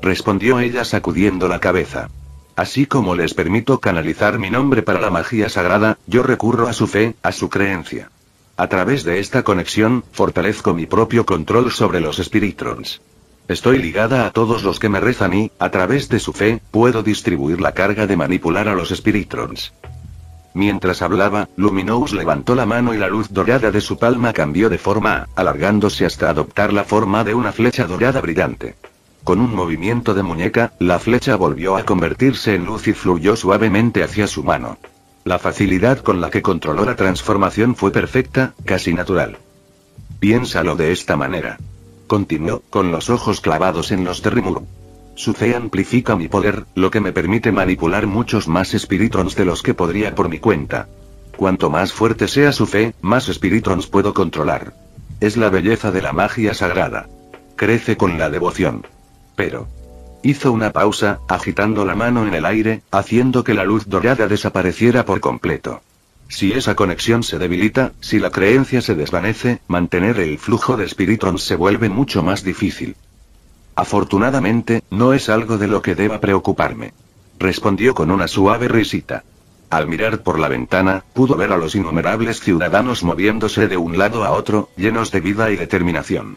Respondió ella sacudiendo la cabeza. Así como les permito canalizar mi nombre para la magia sagrada, yo recurro a su fe, a su creencia. A través de esta conexión, fortalezco mi propio control sobre los Spiritrons. Estoy ligada a todos los que me rezan y, a través de su fe, puedo distribuir la carga de manipular a los Spiritrons. Mientras hablaba, Luminous levantó la mano y la luz dorada de su palma cambió de forma, alargándose hasta adoptar la forma de una flecha dorada brillante. Con un movimiento de muñeca, la flecha volvió a convertirse en luz y fluyó suavemente hacia su mano. La facilidad con la que controló la transformación fue perfecta, casi natural. Piénsalo de esta manera. Continuó, con los ojos clavados en los de Rimuru. Su fe amplifica mi poder, lo que me permite manipular muchos más Spiritrons de los que podría por mi cuenta. Cuanto más fuerte sea su fe, más Spiritrons puedo controlar. Es la belleza de la magia sagrada. Crece con la devoción. Pero... hizo una pausa, agitando la mano en el aire, haciendo que la luz dorada desapareciera por completo. Si esa conexión se debilita, si la creencia se desvanece, mantener el flujo de Spiritrons se vuelve mucho más difícil. Afortunadamente, no es algo de lo que deba preocuparme. Respondió con una suave risita. Al mirar por la ventana, pudo ver a los innumerables ciudadanos moviéndose de un lado a otro, llenos de vida y determinación.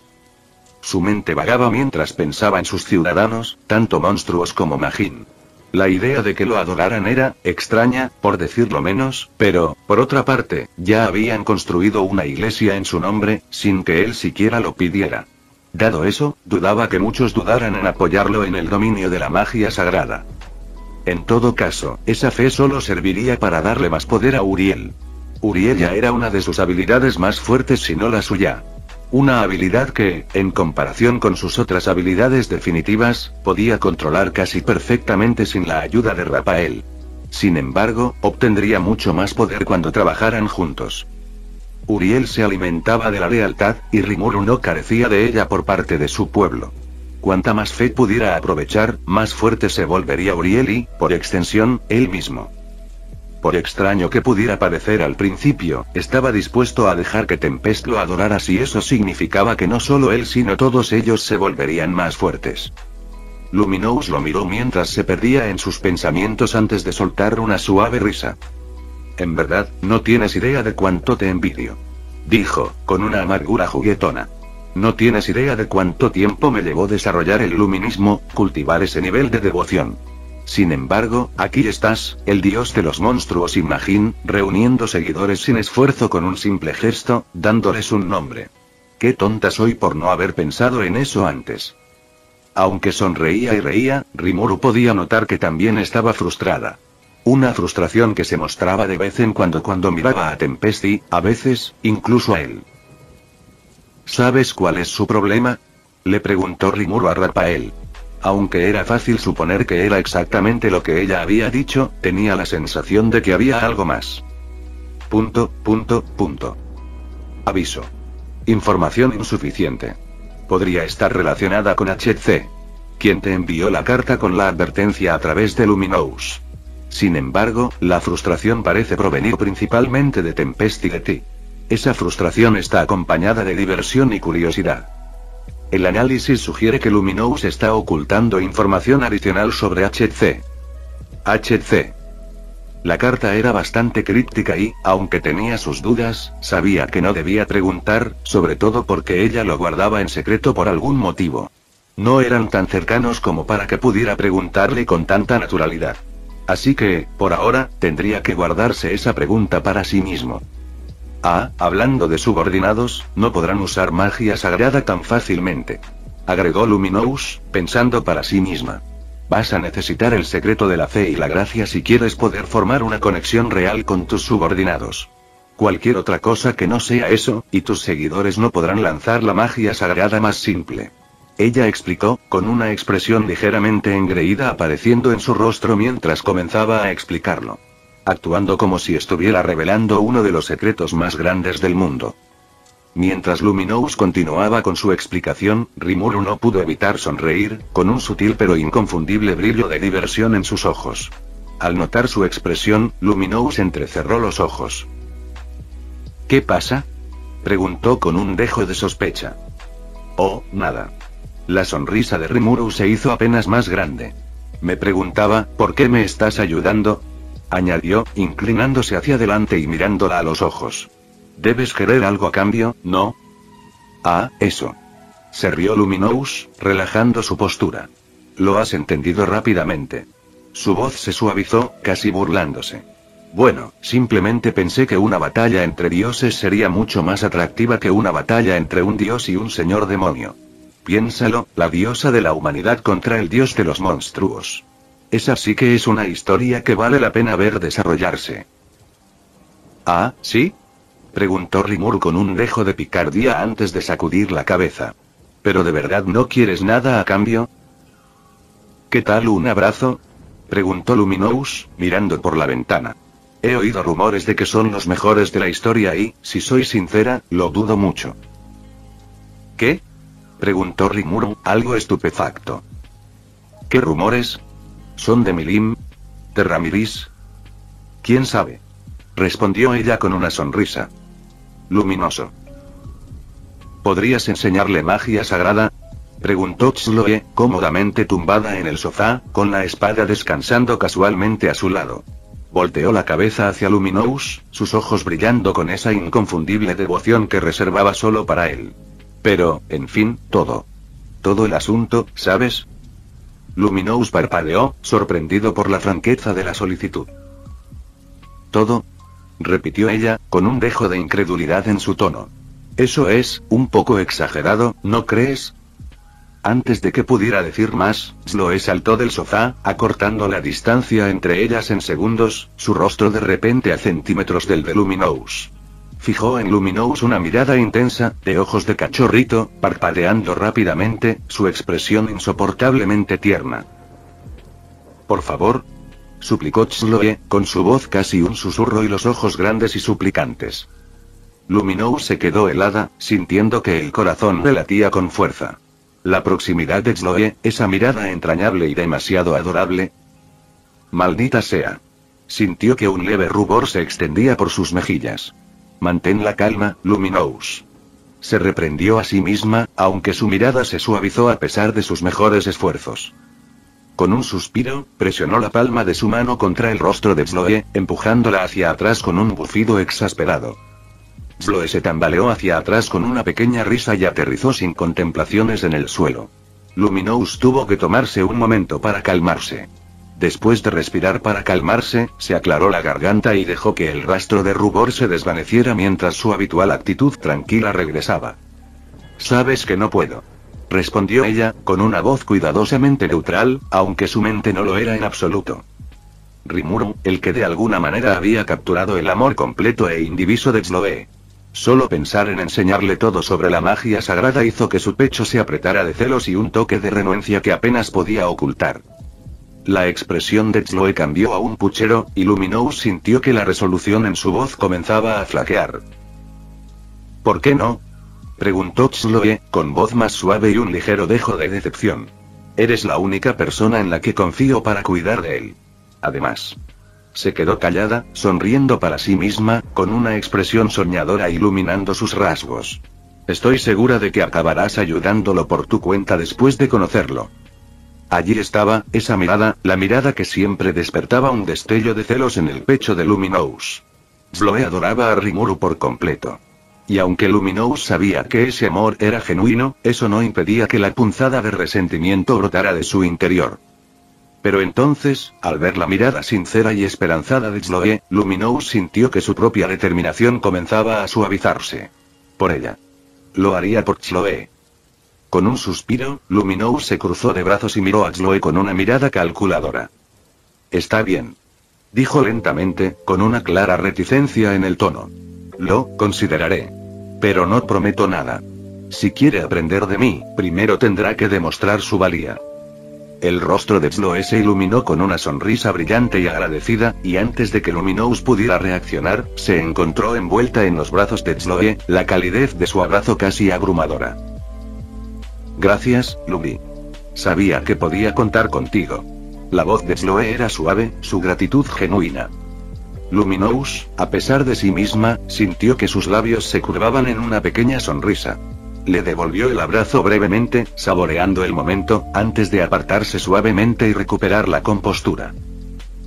Su mente vagaba mientras pensaba en sus ciudadanos, tanto monstruos como Majin. La idea de que lo adoraran era extraña, por decirlo menos, pero, por otra parte, ya habían construido una iglesia en su nombre, sin que él siquiera lo pidiera. Dado eso, dudaba que muchos dudaran en apoyarlo en el dominio de la magia sagrada. En todo caso, esa fe solo serviría para darle más poder a Uriel. Uriel ya era una de sus habilidades más fuertes si no la suya. Una habilidad que, en comparación con sus otras habilidades definitivas, podía controlar casi perfectamente sin la ayuda de Rapael. Sin embargo, obtendría mucho más poder cuando trabajaran juntos. Uriel se alimentaba de la lealtad, y Rimuru no carecía de ella por parte de su pueblo. Cuanta más fe pudiera aprovechar, más fuerte se volvería Uriel y, por extensión, él mismo. Por extraño que pudiera parecer al principio, estaba dispuesto a dejar que Tempest lo adorara si eso significaba que no solo él sino todos ellos se volverían más fuertes. Luminous lo miró mientras se perdía en sus pensamientos antes de soltar una suave risa. En verdad, no tienes idea de cuánto te envidio. Dijo, con una amargura juguetona. No tienes idea de cuánto tiempo me llevó desarrollar el luminismo, cultivar ese nivel de devoción. Sin embargo, aquí estás, el dios de los monstruos y Majin, reuniendo seguidores sin esfuerzo con un simple gesto, dándoles un nombre. Qué tonta soy por no haber pensado en eso antes. Aunque sonreía y reía, Rimuru podía notar que también estaba frustrada. Una frustración que se mostraba de vez en cuando miraba a Tempest y, a veces, incluso a él. ¿Sabes cuál es su problema?, le preguntó Rimuru a Rapael. Aunque era fácil suponer que era exactamente lo que ella había dicho, tenía la sensación de que había algo más. Aviso. Información insuficiente. Podría estar relacionada con HC. Quien te envió la carta con la advertencia a través de Luminous. Sin embargo, la frustración parece provenir principalmente de Tempest y de ti. Esa frustración está acompañada de diversión y curiosidad. El análisis sugiere que Luminous está ocultando información adicional sobre HC. La carta era bastante críptica y, aunque tenía sus dudas, sabía que no debía preguntar, sobre todo porque ella lo guardaba en secreto por algún motivo. No eran tan cercanos como para que pudiera preguntarle con tanta naturalidad. Así que, por ahora, tendría que guardarse esa pregunta para sí mismo. Hablando de subordinados, no podrán usar magia sagrada tan fácilmente. Agregó Luminous, pensando para sí misma. Vas a necesitar el secreto de la fe y la gracia si quieres poder formar una conexión real con tus subordinados. Cualquier otra cosa que no sea eso, y tus seguidores no podrán lanzar la magia sagrada más simple. Ella explicó, con una expresión ligeramente engreída apareciendo en su rostro mientras comenzaba a explicarlo. Actuando como si estuviera revelando uno de los secretos más grandes del mundo. Mientras Luminous continuaba con su explicación, Rimuru no pudo evitar sonreír, con un sutil pero inconfundible brillo de diversión en sus ojos. Al notar su expresión, Luminous entrecerró los ojos. ¿Qué pasa?, preguntó con un dejo de sospecha. Oh, nada. La sonrisa de Rimuru se hizo apenas más grande. Me preguntaba, ¿por qué me estás ayudando?, añadió, inclinándose hacia adelante y mirándola a los ojos. Debes querer algo a cambio, ¿no? Eso. Se rió Luminous, relajando su postura. Lo has entendido rápidamente. Su voz se suavizó, casi burlándose. Bueno, simplemente pensé que una batalla entre dioses sería mucho más atractiva que una batalla entre un dios y un señor demonio. Piénsalo, la diosa de la humanidad contra el dios de los monstruos. Esa sí que es una historia que vale la pena ver desarrollarse. ¿Ah, sí? Preguntó Rimuru con un dejo de picardía antes de sacudir la cabeza. ¿Pero de verdad no quieres nada a cambio? ¿Qué tal un abrazo? Preguntó Luminous, mirando por la ventana. He oído rumores de que son los mejores de la historia y, si soy sincera, lo dudo mucho. ¿Qué? Preguntó Rimuru, algo estupefacto. ¿Qué rumores? ¿Son de Milim? ¿De Ramiris? ¿Quién sabe? Respondió ella con una sonrisa. Luminoso. ¿Podrías enseñarle magia sagrada? Preguntó Chloe, cómodamente tumbada en el sofá, con la espada descansando casualmente a su lado. Volteó la cabeza hacia Luminous, sus ojos brillando con esa inconfundible devoción que reservaba solo para él. Pero, en fin, todo el asunto, ¿sabes? Luminous parpadeó, sorprendido por la franqueza de la solicitud. ¿Todo? Repitió ella, con un dejo de incredulidad en su tono. Eso es, un poco exagerado, ¿no crees? Antes de que pudiera decir más, Chloe saltó del sofá, acortando la distancia entre ellas en segundos, su rostro de repente a centímetros del de Luminous. Fijó en Luminous una mirada intensa, de ojos de cachorrito, parpadeando rápidamente, su expresión insoportablemente tierna. Por favor, suplicó Chloe, con su voz casi un susurro y los ojos grandes y suplicantes. Luminous se quedó helada, sintiendo que el corazón le latía con fuerza. La proximidad de Chloe, esa mirada entrañable y demasiado adorable. Maldita sea. Sintió que un leve rubor se extendía por sus mejillas. Mantén la calma, Luminous. Se reprendió a sí misma, aunque su mirada se suavizó a pesar de sus mejores esfuerzos. Con un suspiro, presionó la palma de su mano contra el rostro de Chloe, empujándola hacia atrás con un bufido exasperado. Chloe se tambaleó hacia atrás con una pequeña risa y aterrizó sin contemplaciones en el suelo. Luminous tuvo que tomarse un momento para calmarse. Después de respirar para calmarse, se aclaró la garganta y dejó que el rastro de rubor se desvaneciera mientras su habitual actitud tranquila regresaba. Sabes que no puedo. Respondió ella, con una voz cuidadosamente neutral, aunque su mente no lo era en absoluto. Rimuru, el que de alguna manera había capturado el amor completo e indiviso de Chloe. Solo pensar en enseñarle todo sobre la magia sagrada hizo que su pecho se apretara de celos y un toque de renuencia que apenas podía ocultar. La expresión de Chloe cambió a un puchero, y Luminous sintió que la resolución en su voz comenzaba a flaquear. ¿Por qué no? Preguntó Chloe, con voz más suave y un ligero dejo de decepción. Eres la única persona en la que confío para cuidar de él. Además. Se quedó callada, sonriendo para sí misma, con una expresión soñadora iluminando sus rasgos. Estoy segura de que acabarás ayudándolo por tu cuenta después de conocerlo. Allí estaba, esa mirada, la mirada que siempre despertaba un destello de celos en el pecho de Luminous. Chloe adoraba a Rimuru por completo. Y aunque Luminous sabía que ese amor era genuino, eso no impedía que la punzada de resentimiento brotara de su interior. Pero entonces, al ver la mirada sincera y esperanzada de Chloe, Luminous sintió que su propia determinación comenzaba a suavizarse. Por ella. Lo haría por Chloe. Con un suspiro, Luminous se cruzó de brazos y miró a Chloe con una mirada calculadora. Está bien. Dijo lentamente, con una clara reticencia en el tono. Lo consideraré. Pero no prometo nada. Si quiere aprender de mí, primero tendrá que demostrar su valía. El rostro de Chloe se iluminó con una sonrisa brillante y agradecida, y antes de que Luminous pudiera reaccionar, se encontró envuelta en los brazos de Chloe, la calidez de su abrazo casi abrumadora. Gracias, Lumi. Sabía que podía contar contigo. La voz de Chloe era suave, su gratitud genuina. Luminous, a pesar de sí misma, sintió que sus labios se curvaban en una pequeña sonrisa. Le devolvió el abrazo brevemente, saboreando el momento, antes de apartarse suavemente y recuperar la compostura.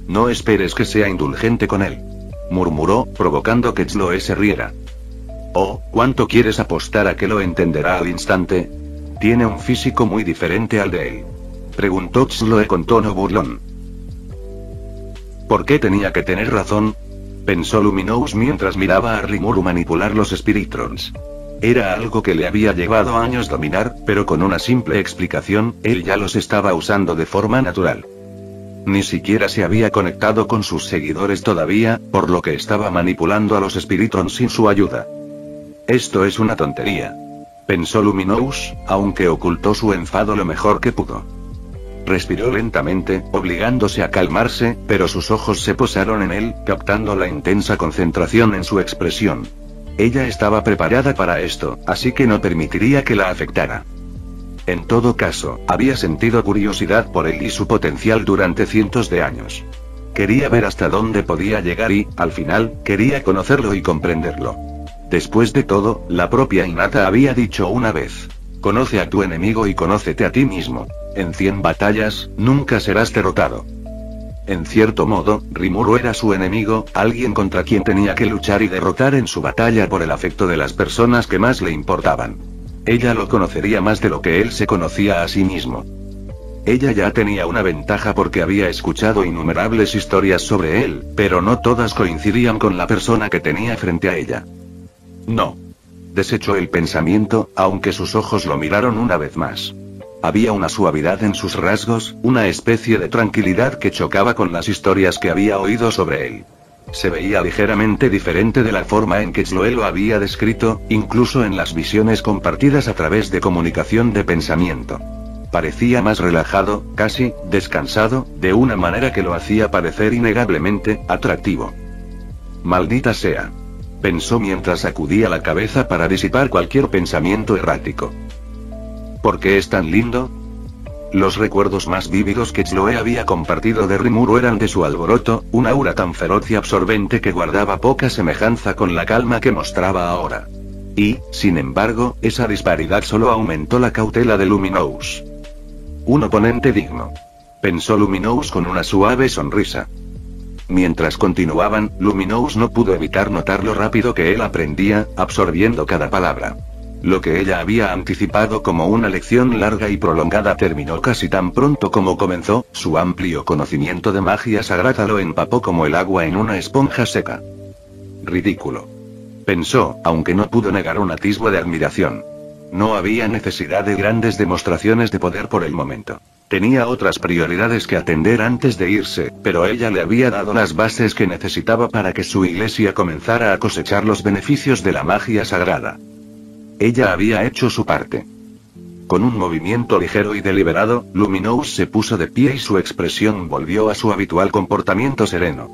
No esperes que sea indulgente con él. Murmuró, provocando que Chloe se riera. Oh, ¿cuánto quieres apostar a que lo entenderá al instante? Tiene un físico muy diferente al de él. Preguntó Chloe con tono burlón. ¿Por qué tenía que tener razón? Pensó Luminous mientras miraba a Rimuru manipular los Spiritrons. Era algo que le había llevado años dominar, pero con una simple explicación, él ya los estaba usando de forma natural. Ni siquiera se había conectado con sus seguidores todavía, por lo que estaba manipulando a los Spiritrons sin su ayuda. Esto es una tontería, pensó Luminous, aunque ocultó su enfado lo mejor que pudo. Respiró lentamente, obligándose a calmarse, pero sus ojos se posaron en él, captando la intensa concentración en su expresión. Ella estaba preparada para esto, así que no permitiría que la afectara. En todo caso, había sentido curiosidad por él y su potencial durante cientos de años. Quería ver hasta dónde podía llegar y, al final, quería conocerlo y comprenderlo. Después de todo, la propia Hinata había dicho una vez: conoce a tu enemigo y conócete a ti mismo. En 100 batallas, nunca serás derrotado. En cierto modo, Rimuru era su enemigo, alguien contra quien tenía que luchar y derrotar en su batalla por el afecto de las personas que más le importaban. Ella lo conocería más de lo que él se conocía a sí mismo. Ella ya tenía una ventaja porque había escuchado innumerables historias sobre él, pero no todas coincidían con la persona que tenía frente a ella. No. Desechó el pensamiento, aunque sus ojos lo miraron una vez más. Había una suavidad en sus rasgos, una especie de tranquilidad que chocaba con las historias que había oído sobre él. Se veía ligeramente diferente de la forma en que Chloe lo había descrito, incluso en las visiones compartidas a través de comunicación de pensamiento. Parecía más relajado, casi descansado, de una manera que lo hacía parecer innegablemente atractivo. Maldita sea, pensó mientras sacudía la cabeza para disipar cualquier pensamiento errático. ¿Por qué es tan lindo? Los recuerdos más vívidos que Chloe había compartido de Rimuru eran de su alboroto, un aura tan feroz y absorbente que guardaba poca semejanza con la calma que mostraba ahora. Y, sin embargo, esa disparidad solo aumentó la cautela de Luminous. Un oponente digno, pensó Luminous con una suave sonrisa. Mientras continuaban, Luminous no pudo evitar notar lo rápido que él aprendía, absorbiendo cada palabra. Lo que ella había anticipado como una lección larga y prolongada terminó casi tan pronto como comenzó, su amplio conocimiento de magia sagrada lo empapó como el agua en una esponja seca. Ridículo, pensó, aunque no pudo negar un atisbo de admiración. No había necesidad de grandes demostraciones de poder por el momento. Tenía otras prioridades que atender antes de irse, pero ella le había dado las bases que necesitaba para que su iglesia comenzara a cosechar los beneficios de la magia sagrada. Ella había hecho su parte. Con un movimiento ligero y deliberado, Luminous se puso de pie y su expresión volvió a su habitual comportamiento sereno.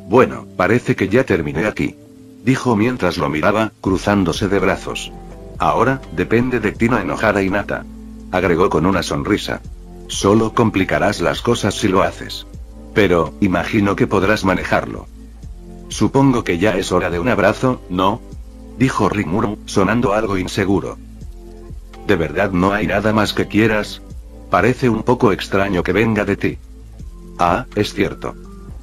Bueno, parece que ya terminé aquí, dijo mientras lo miraba, cruzándose de brazos. Ahora, depende de ti no enojar a Hinata, agregó con una sonrisa. Solo complicarás las cosas si lo haces. Pero, imagino que podrás manejarlo. Supongo que ya es hora de un abrazo, ¿no? Dijo Rimuru, sonando algo inseguro. ¿De verdad no hay nada más que quieras? Parece un poco extraño que venga de ti. Ah, es cierto.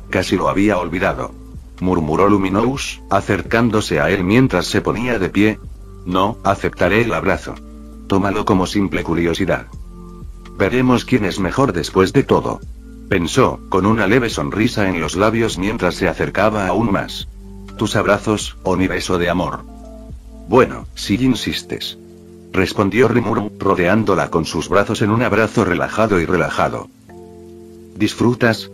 Casi lo había olvidado, murmuró Luminous, acercándose a él mientras se ponía de pie. No, aceptaré el abrazo. Tómalo como simple curiosidad. Veremos quién es mejor después de todo, pensó, con una leve sonrisa en los labios mientras se acercaba aún más. Tus abrazos, o mi beso de amor. Bueno, si insistes, respondió Rimuru, rodeándola con sus brazos en un abrazo relajado y relajado. ¿Disfrutas?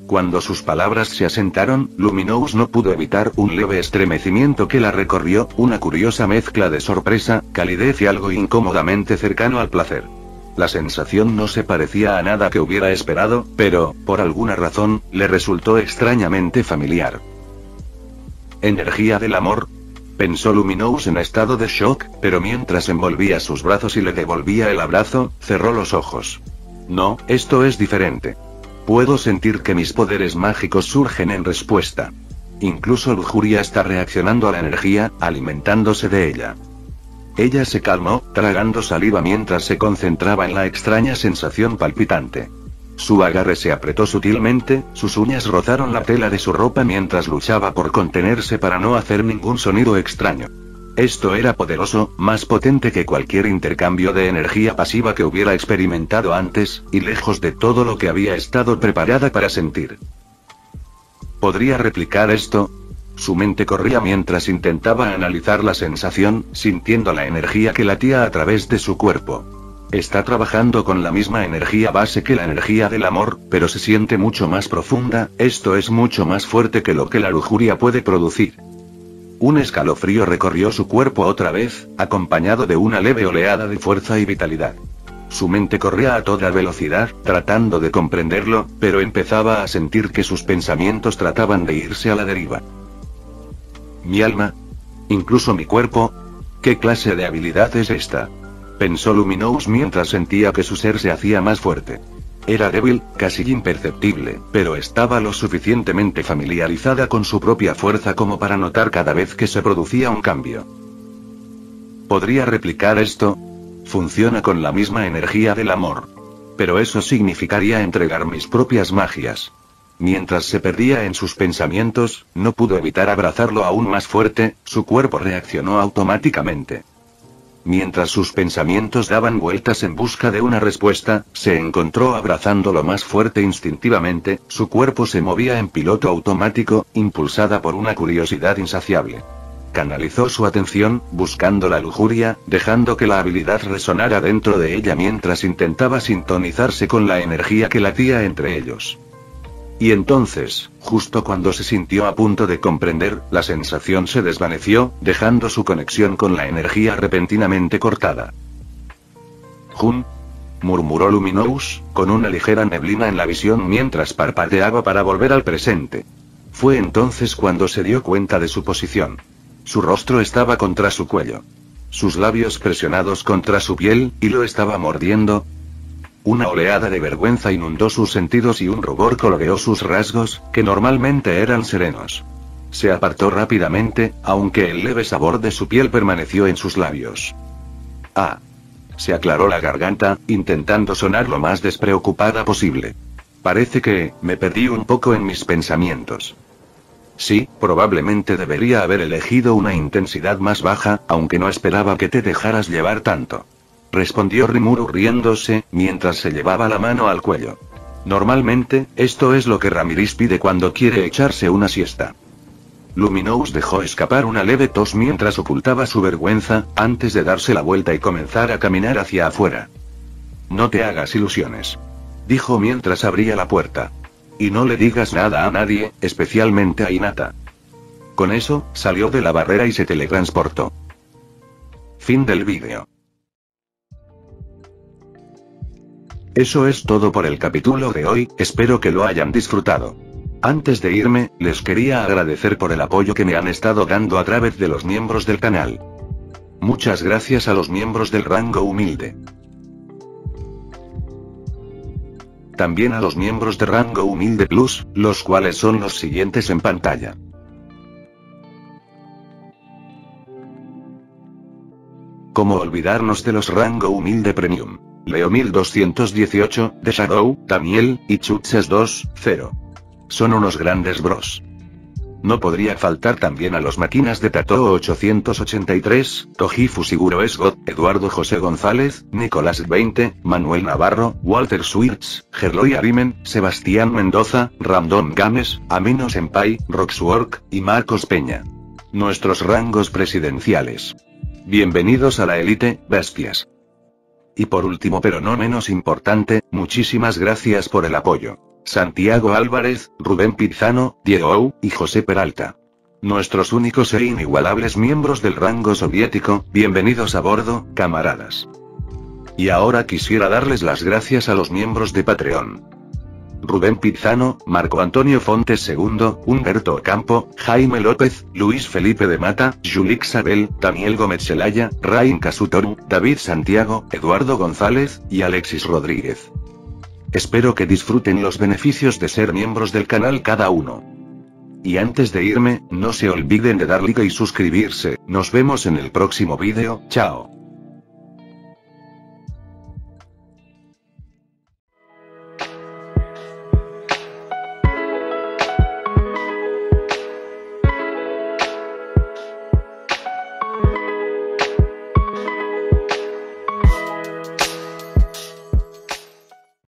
Cuando sus palabras se asentaron, Luminous no pudo evitar un leve estremecimiento que la recorrió, una curiosa mezcla de sorpresa, calidez y algo incómodamente cercano al placer. La sensación no se parecía a nada que hubiera esperado, pero, por alguna razón, le resultó extrañamente familiar. ¿Energía del amor? Pensó Luminous en estado de shock, pero mientras envolvía sus brazos y le devolvía el abrazo, cerró los ojos. No, esto es diferente. Puedo sentir que mis poderes mágicos surgen en respuesta. Incluso Lujuria está reaccionando a la energía, alimentándose de ella. Ella se calmó, tragando saliva mientras se concentraba en la extraña sensación palpitante. Su agarre se apretó sutilmente, sus uñas rozaron la tela de su ropa mientras luchaba por contenerse para no hacer ningún sonido extraño. Esto era poderoso, más potente que cualquier intercambio de energía pasiva que hubiera experimentado antes, y lejos de todo lo que había estado preparada para sentir. ¿Podría replicar esto? Su mente corría mientras intentaba analizar la sensación, sintiendo la energía que latía a través de su cuerpo. Está trabajando con la misma energía base que la energía del amor, pero se siente mucho más profunda, esto es mucho más fuerte que lo que la lujuria puede producir. Un escalofrío recorrió su cuerpo otra vez, acompañado de una leve oleada de fuerza y vitalidad. Su mente corría a toda velocidad, tratando de comprenderlo, pero empezaba a sentir que sus pensamientos trataban de irse a la deriva. ¿Mi alma? ¿Incluso mi cuerpo? ¿Qué clase de habilidad es esta?, pensó Luminous mientras sentía que su ser se hacía más fuerte. Era débil, casi imperceptible, pero estaba lo suficientemente familiarizada con su propia fuerza como para notar cada vez que se producía un cambio. ¿Podría replicar esto? Funciona con la misma energía del amor. Pero eso significaría entregar mis propias magias. Mientras se perdía en sus pensamientos, no pudo evitar abrazarlo aún más fuerte, su cuerpo reaccionó automáticamente. Mientras sus pensamientos daban vueltas en busca de una respuesta, se encontró abrazándolo más fuerte instintivamente, su cuerpo se movía en piloto automático, impulsada por una curiosidad insaciable. Canalizó su atención, buscando la lujuria, dejando que la habilidad resonara dentro de ella mientras intentaba sintonizarse con la energía que latía entre ellos. Y entonces, justo cuando se sintió a punto de comprender, la sensación se desvaneció, dejando su conexión con la energía repentinamente cortada. «Jun», murmuró Luminous, con una ligera neblina en la visión mientras parpadeaba para volver al presente. Fue entonces cuando se dio cuenta de su posición. Su rostro estaba contra su cuello. Sus labios presionados contra su piel, y lo estaba mordiendo. Una oleada de vergüenza inundó sus sentidos y un rubor coloreó sus rasgos, que normalmente eran serenos. Se apartó rápidamente, aunque el leve sabor de su piel permaneció en sus labios. «Ah». Se aclaró la garganta, intentando sonar lo más despreocupada posible. «Parece que, me perdí un poco en mis pensamientos». «Sí, probablemente debería haber elegido una intensidad más baja, aunque no esperaba que te dejaras llevar tanto», respondió Rimuru riéndose, mientras se llevaba la mano al cuello. «Normalmente, esto es lo que Ramiris pide cuando quiere echarse una siesta». Luminous dejó escapar una leve tos mientras ocultaba su vergüenza, antes de darse la vuelta y comenzar a caminar hacia afuera. «No te hagas ilusiones», dijo mientras abría la puerta. «Y no le digas nada a nadie, especialmente a Hinata». Con eso, salió de la barrera y se teletransportó. Fin del vídeo. Eso es todo por el capítulo de hoy, espero que lo hayan disfrutado. Antes de irme, les quería agradecer por el apoyo que me han estado dando a través de los miembros del canal. Muchas gracias a los miembros del rango humilde. También a los miembros de rango humilde plus, los cuales son los siguientes en pantalla. ¿Cómo olvidarnos de los rango humilde premium? Leo 1218, The Shadow, Daniel, y Chutzes 2.0. Son unos grandes bros. No podría faltar también a los máquinas de Tato 883, Tojifu Siguro Esgot, Eduardo José González, Nicolás 20, Manuel Navarro, Walter Swirtz, Gerloy Arimen, Sebastián Mendoza, Random Games, Amino Senpai, Roxwork, y Marcos Peña. Nuestros rangos presidenciales. Bienvenidos a la élite, bestias. Y por último pero no menos importante, muchísimas gracias por el apoyo. Santiago Álvarez, Rubén Pizano, Diego Ou, y José Peralta. Nuestros únicos e inigualables miembros del rango soviético, bienvenidos a bordo, camaradas. Y ahora quisiera darles las gracias a los miembros de Patreon. Rubén Pizano, Marco Antonio Fontes II, Humberto Ocampo, Jaime López, Luis Felipe de Mata, Julix Abel, Daniel Gómez Celaya, Rain Casutoru, David Santiago, Eduardo González, y Alexis Rodríguez. Espero que disfruten los beneficios de ser miembros del canal cada uno. Y antes de irme, no se olviden de dar like y suscribirse, nos vemos en el próximo vídeo, chao.